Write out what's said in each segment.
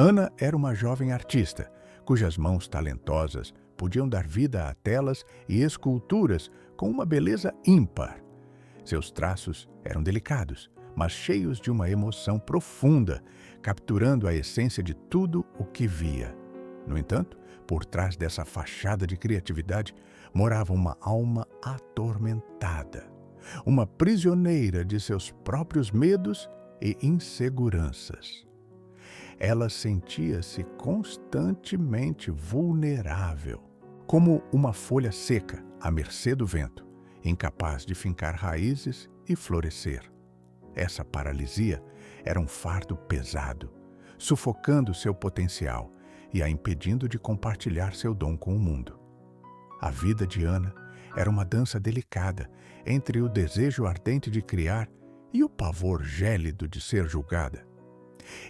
Ana era uma jovem artista, cujas mãos talentosas podiam dar vida a telas e esculturas com uma beleza ímpar. Seus traços eram delicados, mas cheios de uma emoção profunda, capturando a essência de tudo o que via. No entanto, por trás dessa fachada de criatividade, morava uma alma atormentada, uma prisioneira de seus próprios medos e inseguranças. Ela sentia-se constantemente vulnerável, como uma folha seca à mercê do vento, incapaz de fincar raízes e florescer. Essa paralisia era um fardo pesado, sufocando seu potencial e a impedindo de compartilhar seu dom com o mundo. A vida de Ana era uma dança delicada entre o desejo ardente de criar e o pavor gélido de ser julgada.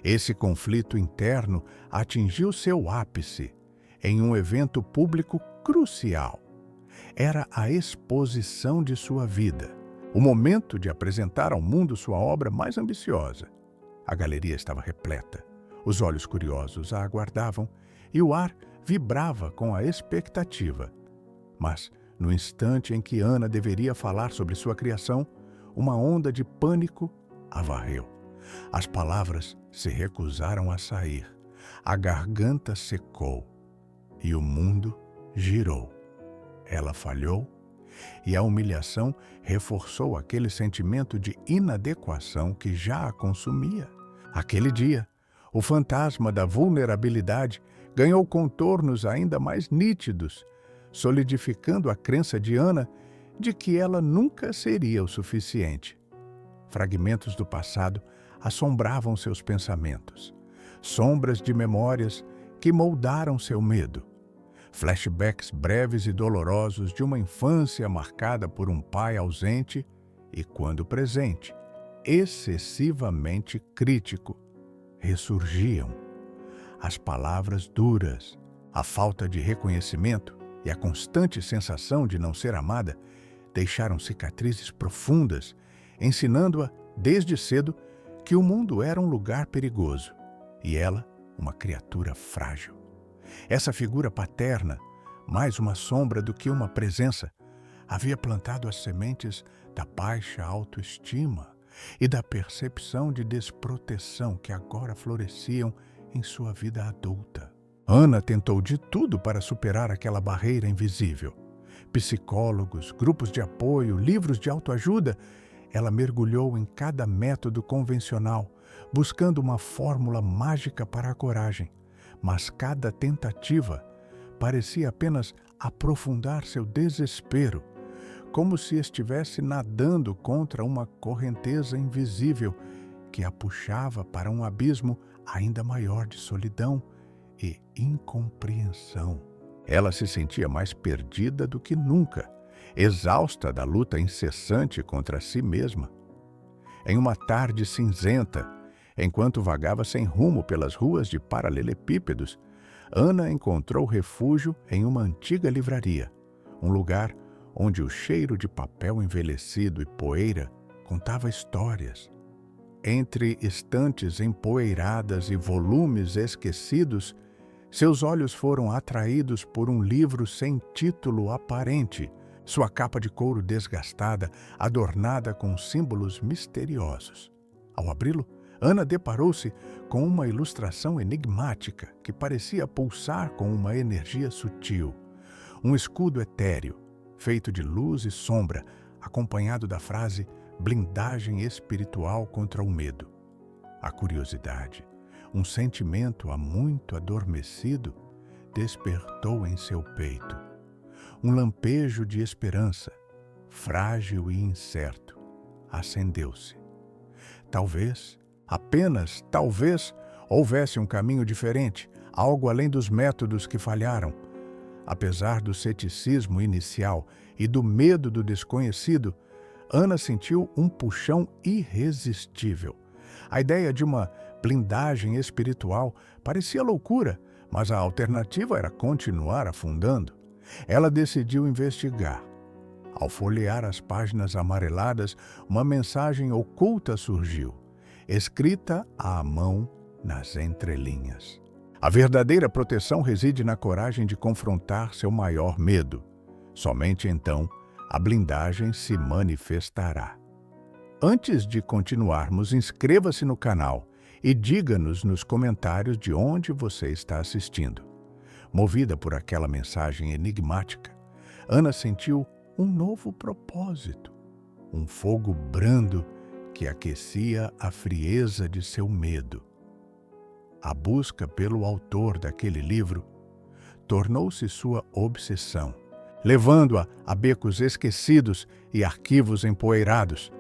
Esse conflito interno atingiu seu ápice em um evento público crucial. Era a exposição de sua vida, o momento de apresentar ao mundo sua obra mais ambiciosa. A galeria estava repleta, os olhos curiosos a aguardavam e o ar vibrava com a expectativa. Mas, no instante em que Ana deveria falar sobre sua criação, uma onda de pânico a varreu. As palavras se recusaram a sair, a garganta secou e o mundo girou. Ela falhou e a humilhação reforçou aquele sentimento de inadequação que já a consumia. Aquele dia, o fantasma da vulnerabilidade ganhou contornos ainda mais nítidos, solidificando a crença de Ana de que ela nunca seria o suficiente. Fragmentos do passado assombravam seus pensamentos, sombras de memórias que moldaram seu medo, flashbacks breves e dolorosos de uma infância marcada por um pai ausente e, quando presente, excessivamente crítico, ressurgiam. As palavras duras, a falta de reconhecimento e a constante sensação de não ser amada deixaram cicatrizes profundas, ensinando-a, desde cedo, que o mundo era um lugar perigoso e ela, uma criatura frágil. Essa figura paterna, mais uma sombra do que uma presença, havia plantado as sementes da baixa autoestima e da percepção de desproteção que agora floresciam em sua vida adulta. Ana tentou de tudo para superar aquela barreira invisível. Psicólogos, grupos de apoio, livros de autoajuda. Ela mergulhou em cada método convencional, buscando uma fórmula mágica para a coragem. Mas cada tentativa parecia apenas aprofundar seu desespero, como se estivesse nadando contra uma correnteza invisível que a puxava para um abismo ainda maior de solidão e incompreensão. Ela se sentia mais perdida do que nunca, exausta da luta incessante contra si mesma. Em uma tarde cinzenta, enquanto vagava sem rumo pelas ruas de paralelepípedos, Ana encontrou refúgio em uma antiga livraria, um lugar onde o cheiro de papel envelhecido e poeira contava histórias. Entre estantes empoeiradas e volumes esquecidos, seus olhos foram atraídos por um livro sem título aparente, sua capa de couro desgastada, adornada com símbolos misteriosos. Ao abri-lo, Ana deparou-se com uma ilustração enigmática que parecia pulsar com uma energia sutil. Um escudo etéreo, feito de luz e sombra, acompanhado da frase blindagem espiritual contra o medo. A curiosidade, um sentimento há muito adormecido, despertou em seu peito. Um lampejo de esperança, frágil e incerto, acendeu-se. Talvez, apenas talvez, houvesse um caminho diferente, algo além dos métodos que falharam. Apesar do ceticismo inicial e do medo do desconhecido, Ana sentiu um puxão irresistível. A ideia de uma blindagem espiritual parecia loucura, mas a alternativa era continuar afundando. Ela decidiu investigar. Ao folhear as páginas amareladas, uma mensagem oculta surgiu, escrita à mão nas entrelinhas. A verdadeira proteção reside na coragem de confrontar seu maior medo. Somente então a blindagem se manifestará. Antes de continuarmos, inscreva-se no canal e diga-nos nos comentários de onde você está assistindo. Movida por aquela mensagem enigmática, Ana sentiu um novo propósito, um fogo brando que aquecia a frieza de seu medo. A busca pelo autor daquele livro tornou-se sua obsessão, levando-a a becos esquecidos e arquivos empoeirados.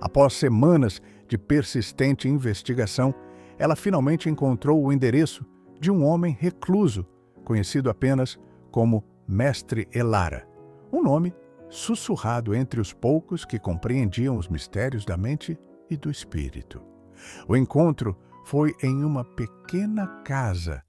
Após semanas de persistente investigação, ela finalmente encontrou o endereço de um homem recluso, conhecido apenas como Mestre Elara, um nome sussurrado entre os poucos que compreendiam os mistérios da mente e do espírito. O encontro foi em uma pequena casa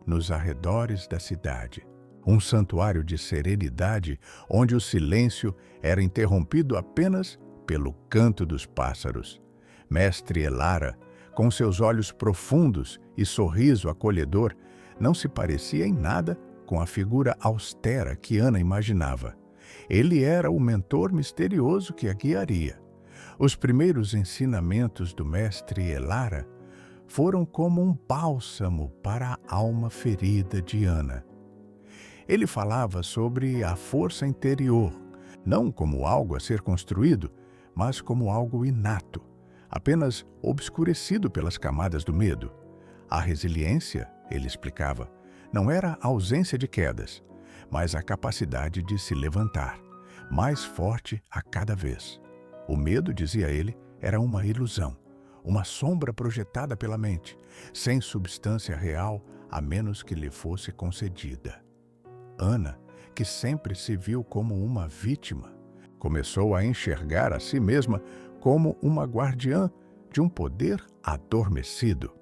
nos arredores da cidade, um santuário de serenidade onde o silêncio era interrompido apenas pelo canto dos pássaros. Mestre Elara, com seus olhos profundos e sorriso acolhedor, não se parecia em nada com a figura austera que Ana imaginava. Ele era o mentor misterioso que a guiaria. Os primeiros ensinamentos do mestre Elara foram como um bálsamo para a alma ferida de Ana. Ele falava sobre a força interior, não como algo a ser construído, mas como algo inato, apenas obscurecido pelas camadas do medo. A resiliência, ele explicava, não era a ausência de quedas, mas a capacidade de se levantar, mais forte a cada vez. O medo, dizia ele, era uma ilusão, uma sombra projetada pela mente, sem substância real, a menos que lhe fosse concedida. Ana, que sempre se viu como uma vítima, começou a enxergar a si mesma como uma guardiã de um poder adormecido.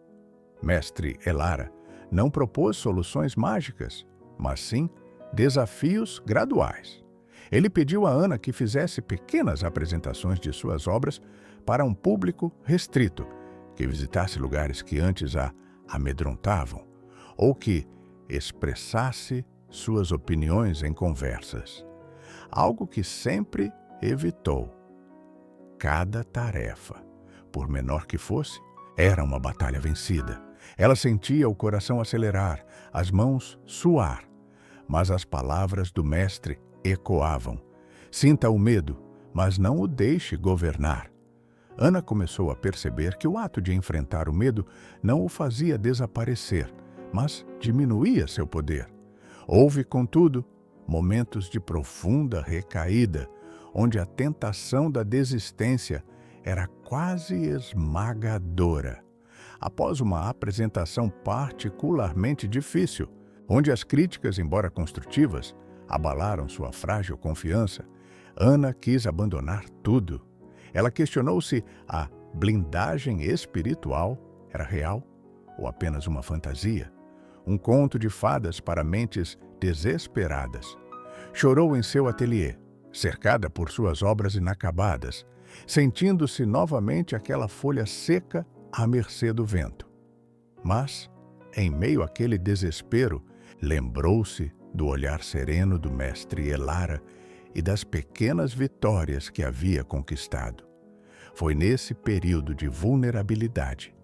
Mestre Elara não propôs soluções mágicas, mas sim desafios graduais. Ele pediu a Ana que fizesse pequenas apresentações de suas obras para um público restrito, que visitasse lugares que antes a amedrontavam, ou que expressasse suas opiniões em conversas. Algo que sempre evitou. Cada tarefa, por menor que fosse, era uma batalha vencida. Ela sentia o coração acelerar, as mãos suar, mas as palavras do mestre ecoavam. Sinta o medo, mas não o deixe governar. Ana começou a perceber que o ato de enfrentar o medo não o fazia desaparecer, mas diminuía seu poder. Houve, contudo, momentos de profunda recaída, onde a tentação da desistência era quase esmagadora. Após uma apresentação particularmente difícil, onde as críticas, embora construtivas, abalaram sua frágil confiança, Ana quis abandonar tudo. Ela questionou se a blindagem espiritual era real ou apenas uma fantasia, um conto de fadas para mentes desesperadas. Chorou em seu ateliê, cercada por suas obras inacabadas, sentindo-se novamente aquela folha seca à mercê do vento. Mas, em meio àquele desespero, lembrou-se do olhar sereno do mestre Elara e das pequenas vitórias que havia conquistado. Foi nesse período de vulnerabilidade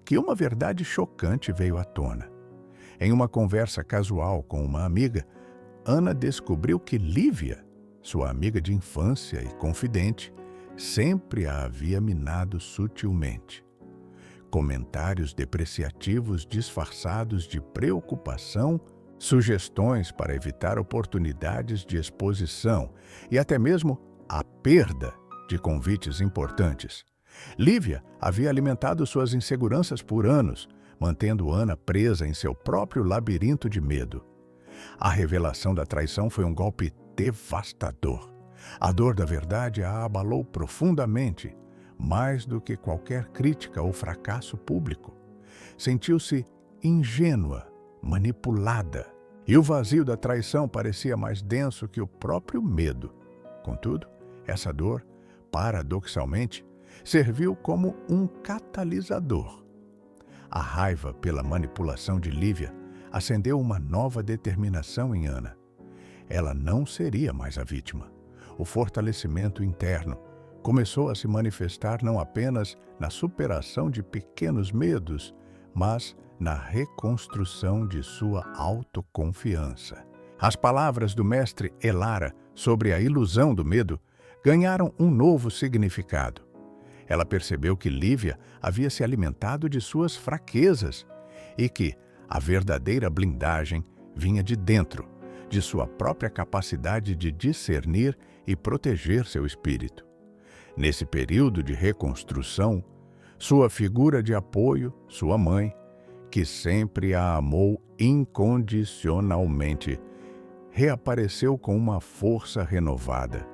que uma verdade chocante veio à tona. Em uma conversa casual com uma amiga, Ana descobriu que Lívia, sua amiga de infância e confidente, sempre a havia minado sutilmente. Comentários depreciativos disfarçados de preocupação, sugestões para evitar oportunidades de exposição e até mesmo a perda de convites importantes. Lívia havia alimentado suas inseguranças por anos, mantendo Ana presa em seu próprio labirinto de medo. A revelação da traição foi um golpe devastador. A dor da verdade a abalou profundamente, mais do que qualquer crítica ou fracasso público. Sentiu-se ingênua, manipulada, e o vazio da traição parecia mais denso que o próprio medo. Contudo, essa dor, paradoxalmente, serviu como um catalisador. A raiva pela manipulação de Lívia acendeu uma nova determinação em Ana. Ela não seria mais a vítima. O fortalecimento interno começou a se manifestar não apenas na superação de pequenos medos, mas na reconstrução de sua autoconfiança. As palavras do mestre Elara sobre a ilusão do medo ganharam um novo significado. Ela percebeu que Lívia havia se alimentado de suas fraquezas e que a verdadeira blindagem vinha de dentro, de sua própria capacidade de discernir e proteger seu espírito. Nesse período de reconstrução, sua figura de apoio, sua mãe, que sempre a amou incondicionalmente, reapareceu com uma força renovada.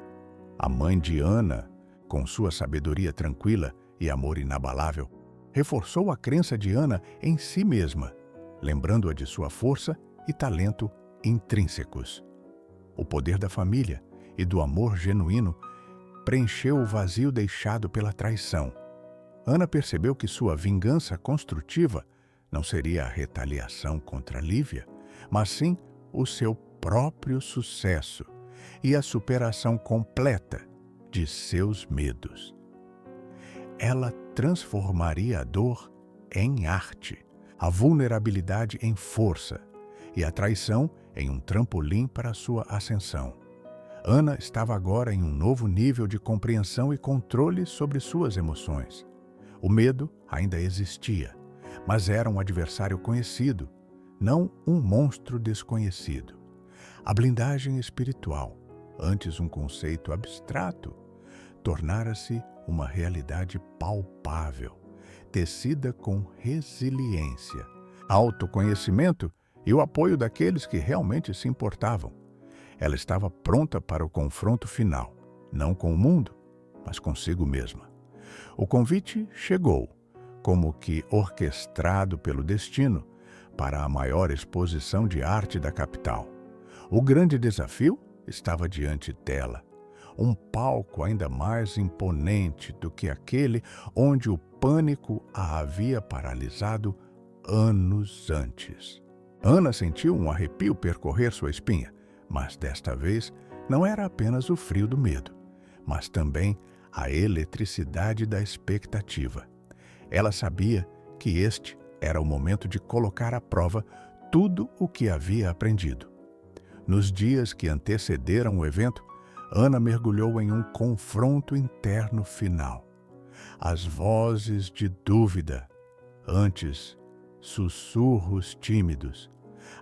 A mãe de Ana, com sua sabedoria tranquila e amor inabalável, reforçou a crença de Ana em si mesma, lembrando-a de sua força e talento intrínsecos. O poder da família e do amor genuíno preencheu o vazio deixado pela traição. Ana percebeu que sua vingança construtiva não seria a retaliação contra Lívia, mas sim o seu próprio sucesso e a superação completa de seus medos. Ela transformaria a dor em arte, a vulnerabilidade em força e a traição em um trampolim para sua ascensão. Ana estava agora em um novo nível de compreensão e controle sobre suas emoções. O medo ainda existia, mas era um adversário conhecido, não um monstro desconhecido. A blindagem espiritual, antes um conceito abstrato, tornara-se uma realidade palpável, tecida com resiliência, autoconhecimento e o apoio daqueles que realmente se importavam. Ela estava pronta para o confronto final, não com o mundo, mas consigo mesma. O convite chegou, como que orquestrado pelo destino, para a maior exposição de arte da capital. O grande desafio estava diante dela, um palco ainda mais imponente do que aquele onde o pânico a havia paralisado anos antes. Ana sentiu um arrepio percorrer sua espinha, mas desta vez não era apenas o frio do medo, mas também a eletricidade da expectativa. Ela sabia que este era o momento de colocar à prova tudo o que havia aprendido. Nos dias que antecederam o evento, Ana mergulhou em um confronto interno final. As vozes de dúvida, antes sussurros tímidos,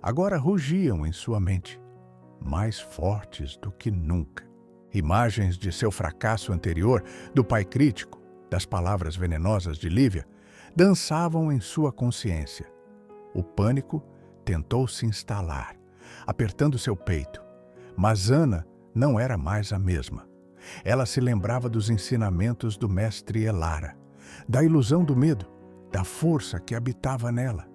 agora rugiam em sua mente, mais fortes do que nunca. Imagens de seu fracasso anterior, do pai crítico, das palavras venenosas de Lívia, dançavam em sua consciência. O pânico tentou se instalar, apertando seu peito, mas Ana não era mais a mesma. Ela se lembrava dos ensinamentos do mestre Elara, da ilusão do medo, da força que habitava nela.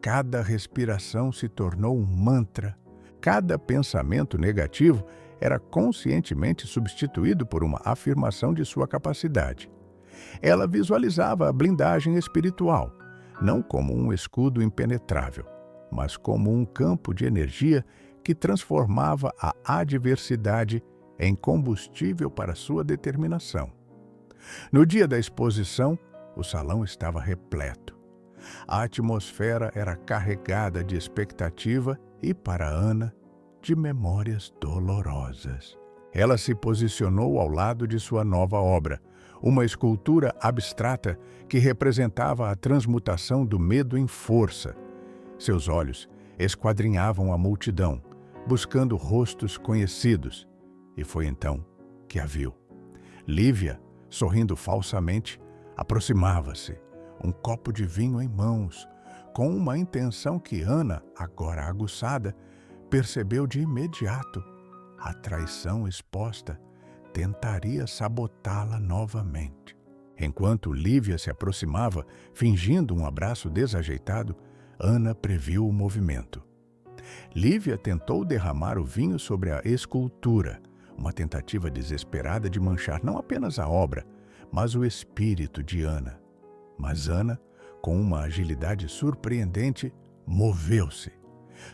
Cada respiração se tornou um mantra. Cada pensamento negativo era conscientemente substituído por uma afirmação de sua capacidade. Ela visualizava a blindagem espiritual, não como um escudo impenetrável, mas como um campo de energia que transformava a adversidade em combustível para sua determinação. No dia da exposição, o salão estava repleto. A atmosfera era carregada de expectativa e, para Ana, de memórias dolorosas. Ela se posicionou ao lado de sua nova obra, uma escultura abstrata que representava a transmutação do medo em força. Seus olhos esquadrinhavam a multidão, buscando rostos conhecidos, e foi então que a viu. Lívia, sorrindo falsamente, aproximava-se, um copo de vinho em mãos, com uma intenção que Ana, agora aguçada, percebeu de imediato. A traição exposta tentaria sabotá-la novamente. Enquanto Lívia se aproximava, fingindo um abraço desajeitado, Ana previu o movimento. Lívia tentou derramar o vinho sobre a escultura, uma tentativa desesperada de manchar não apenas a obra, mas o espírito de Ana. Mas Ana, Com uma agilidade surpreendente, moveu-se.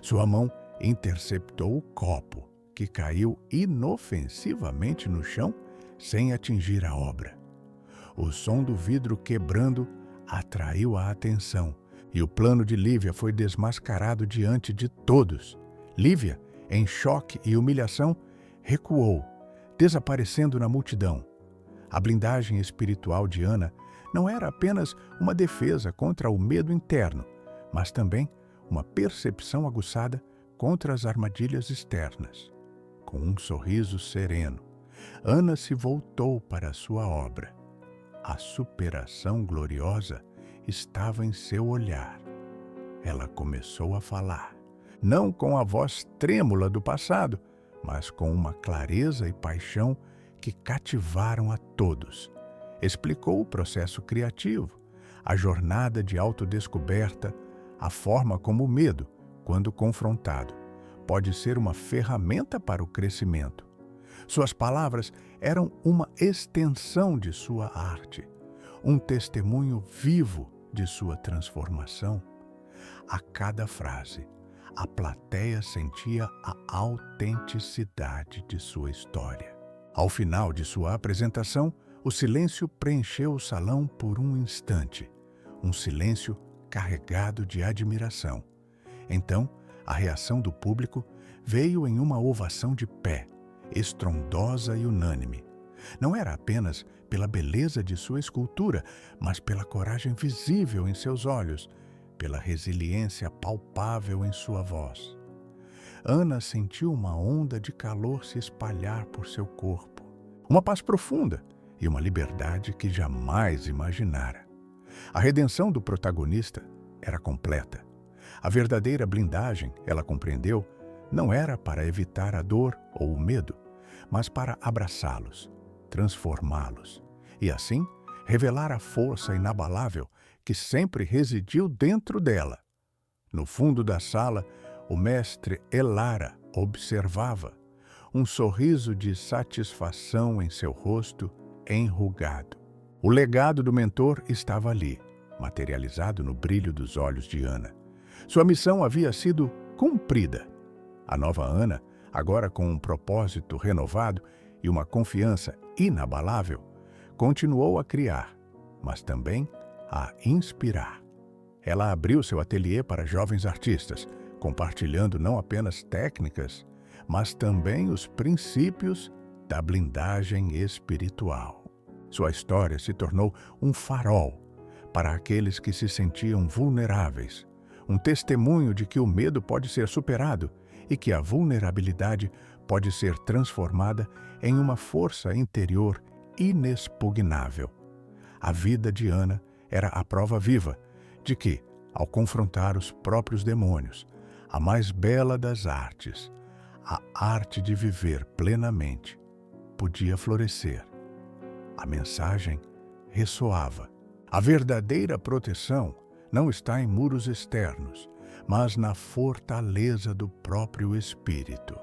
Sua mão interceptou o copo, que caiu inofensivamente no chão sem atingir a obra. O som do vidro quebrando atraiu a atenção e o plano de Lívia foi desmascarado diante de todos. Lívia, em choque e humilhação, recuou, desaparecendo na multidão. A blindagem espiritual de Ana não era apenas uma defesa contra o medo interno, mas também uma percepção aguçada contra as armadilhas externas. Com um sorriso sereno, Ana se voltou para a sua obra. A superação gloriosa estava em seu olhar. Ela começou a falar, não com a voz trêmula do passado, mas com uma clareza e paixão que cativaram a todos. Explicou o processo criativo, a jornada de autodescoberta, a forma como o medo, quando confrontado, pode ser uma ferramenta para o crescimento. Suas palavras eram uma extensão de sua arte, um testemunho vivo de sua transformação. A cada frase, a plateia sentia a autenticidade de sua história. Ao final de sua apresentação, o silêncio preencheu o salão por um instante, um silêncio carregado de admiração. Então, a reação do público veio em uma ovação de pé, estrondosa e unânime. Não era apenas pela beleza de sua escultura, mas pela coragem visível em seus olhos, pela resiliência palpável em sua voz. Ana sentiu uma onda de calor se espalhar por seu corpo, uma paz profunda e uma liberdade que jamais imaginara. A redenção do protagonista era completa. A verdadeira blindagem, ela compreendeu, não era para evitar a dor ou o medo, mas para abraçá-los, transformá-los e, assim, revelar a força inabalável que sempre residiu dentro dela. No fundo da sala, o mestre Elara observava, um sorriso de satisfação em seu rosto enrugado. O legado do mentor estava ali, materializado no brilho dos olhos de Ana. Sua missão havia sido cumprida. A nova Ana, agora com um propósito renovado e uma confiança inabalável, continuou a criar, mas também a inspirar. Ela abriu seu ateliê para jovens artistas, compartilhando não apenas técnicas, mas também os princípios da blindagem espiritual. Sua história se tornou um farol para aqueles que se sentiam vulneráveis, um testemunho de que o medo pode ser superado e que a vulnerabilidade pode ser transformada em uma força interior inexpugnável. A vida de Ana era a prova viva de que, ao confrontar os próprios demônios, a mais bela das artes, a arte de viver plenamente, podia florescer. A mensagem ressoava. A verdadeira proteção não está em muros externos, mas na fortaleza do próprio espírito.